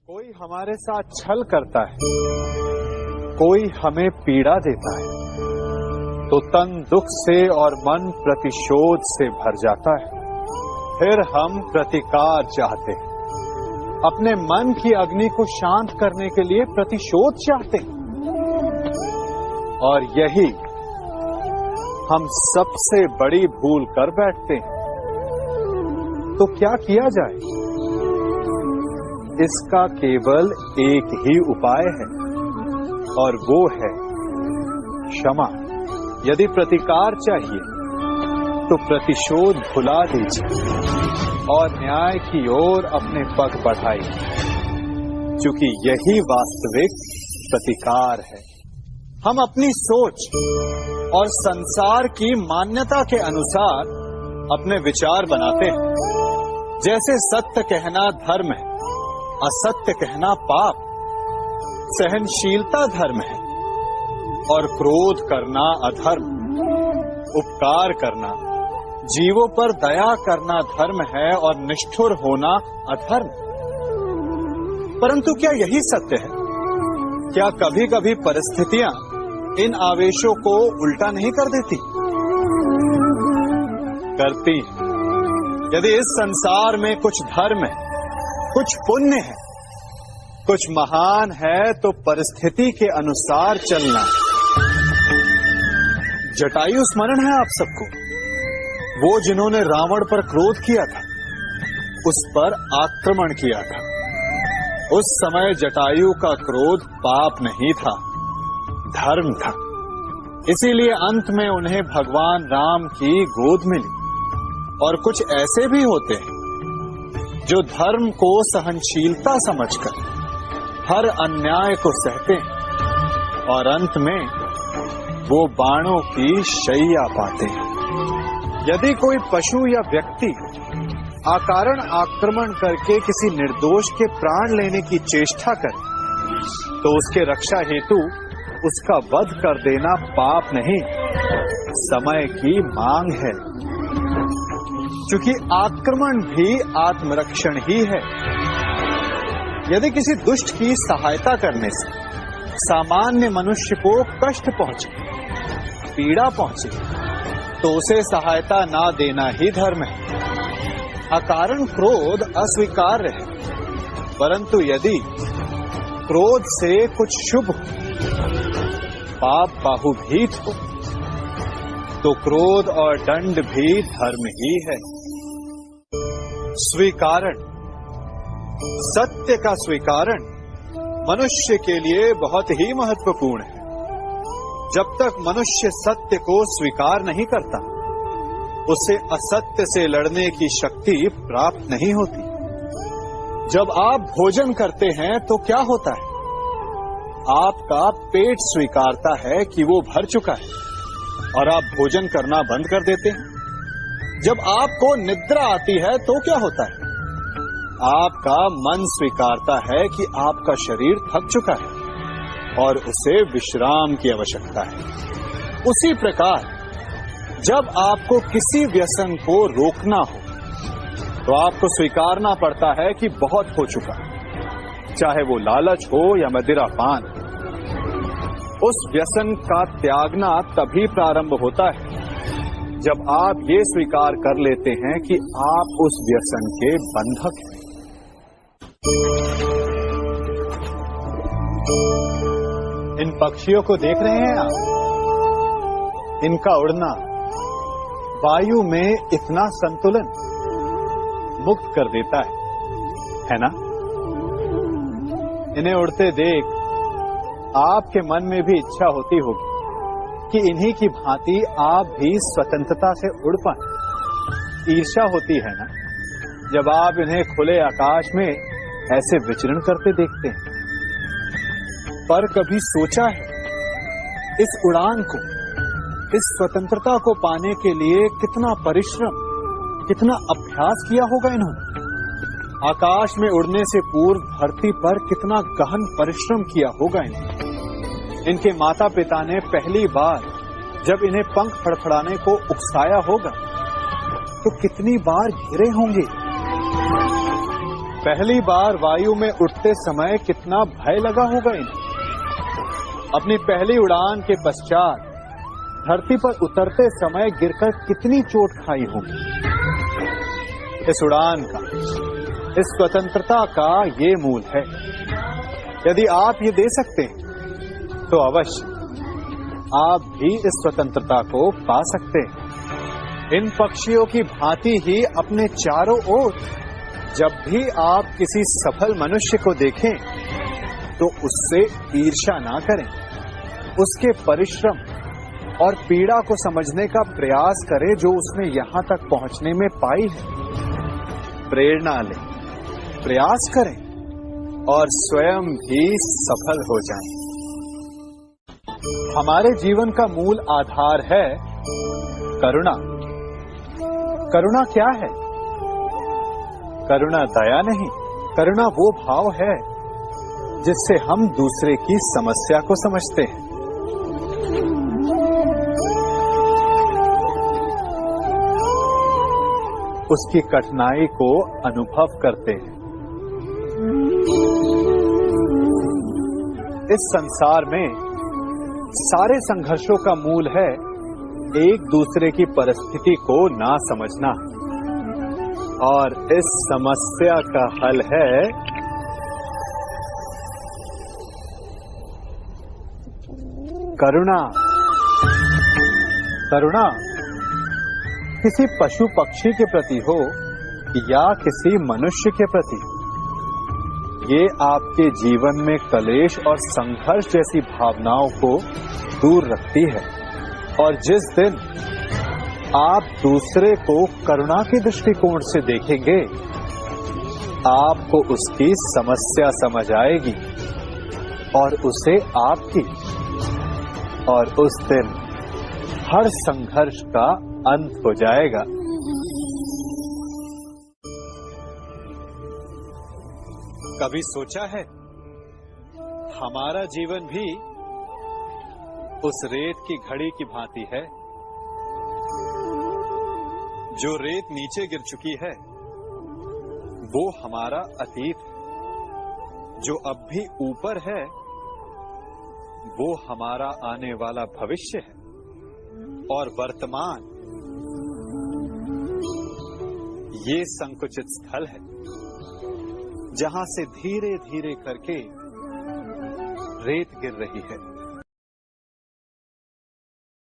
कोई हमारे साथ छल करता है, कोई हमें पीड़ा देता है, तो तन दुख से और मन प्रतिशोध से भर जाता है। फिर हम प्रतिकार चाहते हैं, अपने मन की अग्नि को शांत करने के लिए प्रतिशोध चाहते हैं। और यही हम सबसे बड़ी भूल कर बैठते हैं। तो क्या किया जाए? इसका केवल एक ही उपाय है और वो है क्षमा। यदि प्रतिकार चाहिए तो प्रतिशोध भुला दीजिए और न्याय की ओर अपने पग बढ़ाइए, क्योंकि यही वास्तविक प्रतिकार है। हम अपनी सोच और संसार की मान्यता के अनुसार अपने विचार बनाते हैं। जैसे सत्य कहना धर्म है, असत्य कहना पाप, सहनशीलता धर्म है और क्रोध करना अधर्म, उपकार करना, जीवों पर दया करना धर्म है और निष्ठुर होना अधर्म। परंतु क्या यही सत्य है? क्या कभी कभी परिस्थितियां इन आवेशों को उल्टा नहीं कर देती? करती। यदि इस संसार में कुछ धर्म है, कुछ पुण्य है, कुछ महान है, तो परिस्थिति के अनुसार चलना। जटायु स्मरण है आप सबको, वो जिन्होंने रावण पर क्रोध किया था, उस पर आक्रमण किया था। उस समय जटायु का क्रोध पाप नहीं था, धर्म था। इसीलिए अंत में उन्हें भगवान राम की गोद मिली। और कुछ ऐसे भी होते हैं जो धर्म को सहनशीलता समझकर हर अन्याय को सहते हैं और अंत में वो बाणों की शैया पाते हैं। यदि कोई पशु या व्यक्ति अकारण आक्रमण करके किसी निर्दोष के प्राण लेने की चेष्टा करे, तो उसके रक्षा हेतु उसका वध कर देना पाप नहीं, समय की मांग है। क्योंकि आक्रमण भी आत्मरक्षण ही है। यदि किसी दुष्ट की सहायता करने से सामान्य मनुष्य को कष्ट पहुंचे, पीड़ा पहुंचे, तो उसे सहायता ना देना ही धर्म है। अकारण क्रोध अस्वीकार्य है, परंतु यदि क्रोध से कुछ शुभ पाप बाहुभीत हो, तो क्रोध और दंड भी धर्म ही है। स्वीकारण, सत्य का स्वीकारण मनुष्य के लिए बहुत ही महत्वपूर्ण है। जब तक मनुष्य सत्य को स्वीकार नहीं करता, उसे असत्य से लड़ने की शक्ति प्राप्त नहीं होती। जब आप भोजन करते हैं तो क्या होता है? आपका पेट स्वीकारता है कि वो भर चुका है और आप भोजन करना बंद कर देते हैं। जब आपको निद्रा आती है तो क्या होता है? आपका मन स्वीकारता है कि आपका शरीर थक चुका है और उसे विश्राम की आवश्यकता है। उसी प्रकार जब आपको किसी व्यसन को रोकना हो, तो आपको स्वीकारना पड़ता है कि बहुत हो चुका है, चाहे वो लालच हो या मदिरापान। उस व्यसन का त्यागना तभी प्रारंभ होता है जब आप ये स्वीकार कर लेते हैं कि आप उस व्यसन के बंधक हैं। इन पक्षियों को देख रहे हैं आप? इनका उड़ना वायु में इतना संतुलन मुक्त कर देता है ना? इन्हें उड़ते देख आपके मन में भी इच्छा होती होगी कि इन्हीं की भांति आप भी स्वतंत्रता से उड़ पाएं। ईर्ष्या होती है ना, जब आप इन्हें खुले आकाश में ऐसे विचरण करते देखते हैं। पर कभी सोचा है इस उड़ान को, इस स्वतंत्रता को पाने के लिए कितना परिश्रम, कितना अभ्यास किया होगा इन्होंने? आकाश में उड़ने से पूर्व धरती पर कितना गहन परिश्रम किया होगा इन्हें। इनके माता पिता ने पहली बार जब इन्हें पंख फड़फड़ाने को उकसाया होगा, तो कितनी बार घिरे होंगे। पहली बार वायु में उड़ते समय कितना भय लगा होगा इन्हें। अपनी पहली उड़ान के पश्चात धरती पर उतरते समय गिरकर कितनी चोट खाई होगी। इस उड़ान का, इस स्वतंत्रता का ये मूल है। यदि आप ये दे सकते हैं तो अवश्य आप भी इस स्वतंत्रता को पा सकते हैं। इन पक्षियों की भांति ही अपने चारों ओर जब भी आप किसी सफल मनुष्य को देखें तो उससे ईर्ष्या ना करें, उसके परिश्रम और पीड़ा को समझने का प्रयास करें जो उसने यहां तक पहुंचने में पाई है। प्रेरणा लें, प्रयास करें और स्वयं भी सफल हो जाएं। हमारे जीवन का मूल आधार है करुणा। करुणा क्या है? करुणा दया नहीं, करुणा वो भाव है जिससे हम दूसरे की समस्या को समझते हैं। उसकी कठिनाई को अनुभव करते हैं। इस संसार में सारे संघर्षों का मूल है एक दूसरे की परिस्थिति को ना समझना, और इस समस्या का हल है करुणा। करुणा किसी पशु पक्षी के प्रति हो या किसी मनुष्य के प्रति, ये आपके जीवन में कलेश और संघर्ष जैसी भावनाओं को दूर रखती है। और जिस दिन आप दूसरे को करुणा के दृष्टिकोण से देखेंगे, आपको उसकी समस्या समझ आएगी और उसे आपकी, और उस दिन हर संघर्ष का अंत हो जाएगा। कभी सोचा है हमारा जीवन भी उस रेत की घड़ी की भांति है? जो रेत नीचे गिर चुकी है वो हमारा अतीत है, जो अब भी ऊपर है वो हमारा आने वाला भविष्य है, और वर्तमान ये संकुचित स्थल है जहां से धीरे धीरे करके रेत गिर रही है।